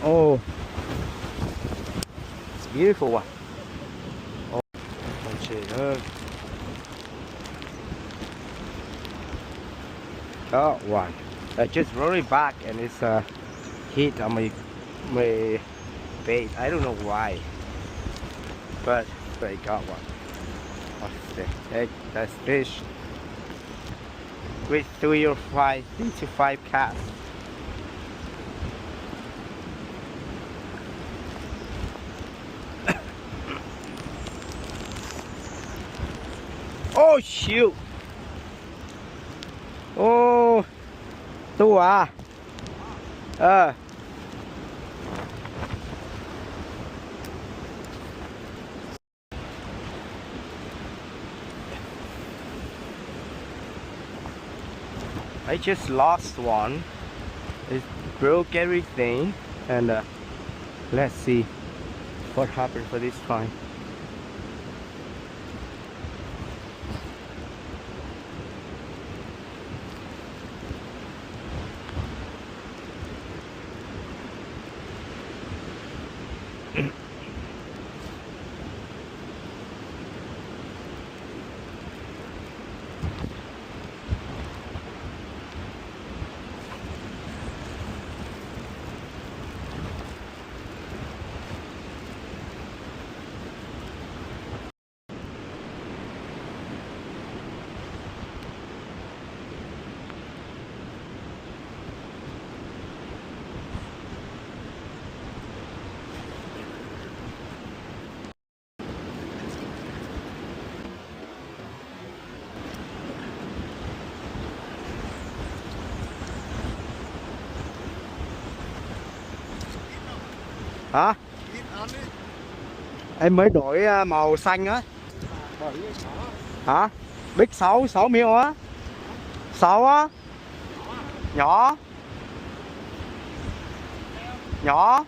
Oh, it's beautiful one. Oh, trời ơi. Oh, wow. Just rolling back and it's hit on my face. I don't know why, but I got one. What's the heck? That's fish with 3 to 5 casts. Oh shoot! Oh, to à? I just lost one. It broke everything, and let's see what happened for this time. Hả? Em mới đổi màu xanh á. Hả? Big 6 miếng á. 6 á. Nhỏ. Nhỏ.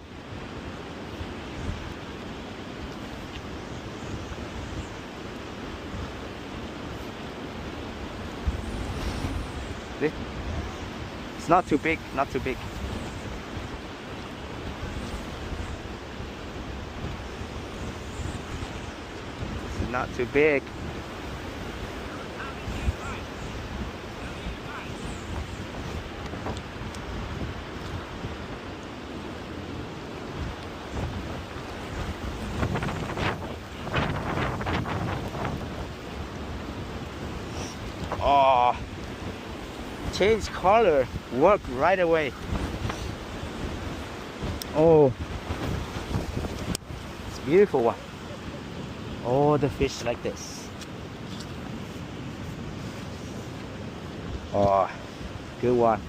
It's not too big, not too big. It's not too big. Oh, change color, work right away. Oh, it's beautiful one. Oh, the fish like this. Oh, good one.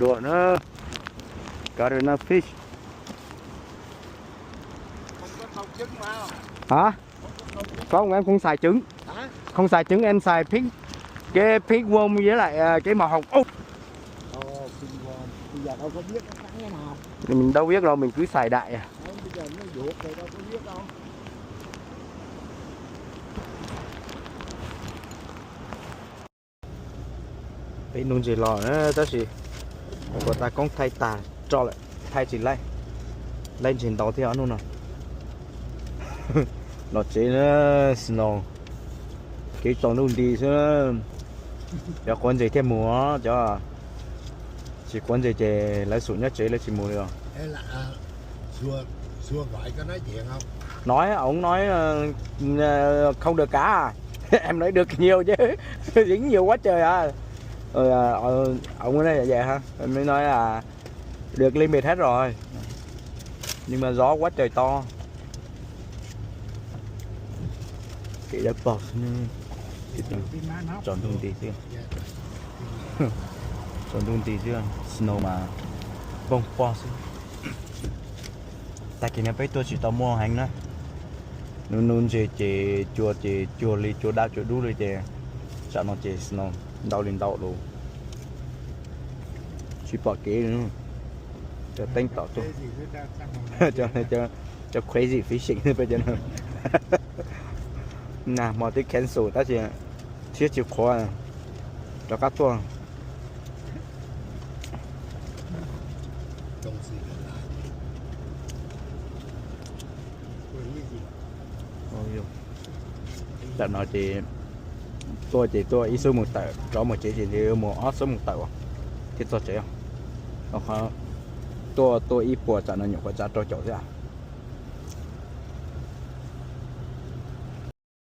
đùa nữa. Got enough fish. Không có trâu trứng mà. Hả? Không, em không xài trứng. Hả? Không xài trứng, em xài pink. Cái pink worm với lại cái màu hồng. Bây giờ đâu có biết nó cắn cái nào. Mình đâu biết đâu, mình cứ xài đại à. Bây giờ nó ruột rồi đâu có biết đâu. Cái nôn gì lò nữa, đó gì. Của ta con thay tà cho lại thay chỉ lên trên tàu theo luôn nào. Nó chế nó snow cái trong luôn đi chứ cho con gì thêm múa cho chỉ con gì chế lấy sụn nhất chế lấy chỉ múa được. Thế là xua gọi cho nói chuyện không? Nói ông nói không được cá à. Em nói được nhiều chứ. Dính nhiều quá trời à. Rồi ông nói là vậy ha, em mới nói là được limit hết rồi, nhưng mà gió quá trời to. Cái đất bọt tròn tung tí chưa. Tròn tung tí chưa. Snow mà bông bọt. Tại cái này phải tôi chỉ tao mua hành đó. Nôn chỉ chua li chua đau chua đu rồi chị. Chả nó chỉ snow đau lên đau luôn. Chỉ bỏ kế nữa. Cho tính tỏ cho crazy fishing bây giờ nữa. Nè, mà tôi cancel ta chỉ thiết chịu khó cho các tour. Tại nói thì tôi ý số một tờ cho một chế thì một ót số một tờ thì tôi chế không tôi ý của trả nó nhiều quá trả cho chỗ ra.